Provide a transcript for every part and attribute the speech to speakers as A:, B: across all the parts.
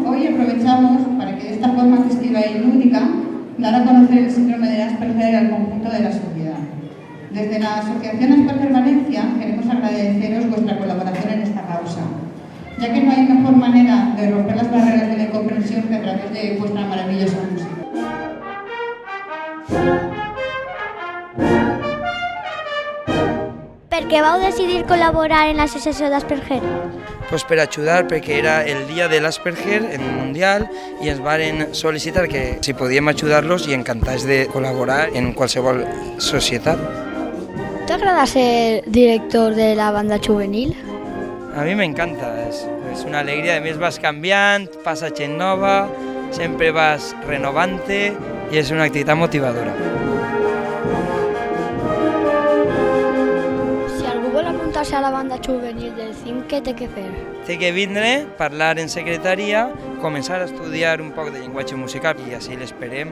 A: Hoy aprovechamos para que de esta forma festiva y lúdica dar a conocer el síndrome de Asperger al conjunto de la sociedad. Desde la Asociación Asperger Valencia queremos agradeceros vuestra colaboración en esta causa, ya que no hay mejor manera de romper las barreras de la incomprensión que a través de vuestra maravillosa música.
B: Per què vau decidir col·laborar en l'associació d'Asperger?
C: Pues per ajudar, perquè era el dia de l'Asperger en mundial i ens varen sol·licitar que si podíem ajudar-los i encantats de col·laborar en qualsevol societat.
B: T'agrada ser director de la banda juvenil?
C: A mi m'encanta, és una alegria, a més vas canviant, passa gent nova, sempre vas renovant-te i és una activitat motivadora.
B: Si algú vol apuntar-se a la banda juvenil del CIM, què té que fer?
C: Té que vindre, parlar en secretaria, començar a estudiar un poc de llenguatge musical i així l'esperem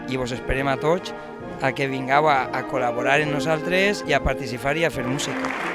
C: i vos esperem a tots a que vingueu a col·laborar amb nosaltres i a participar i a fer música.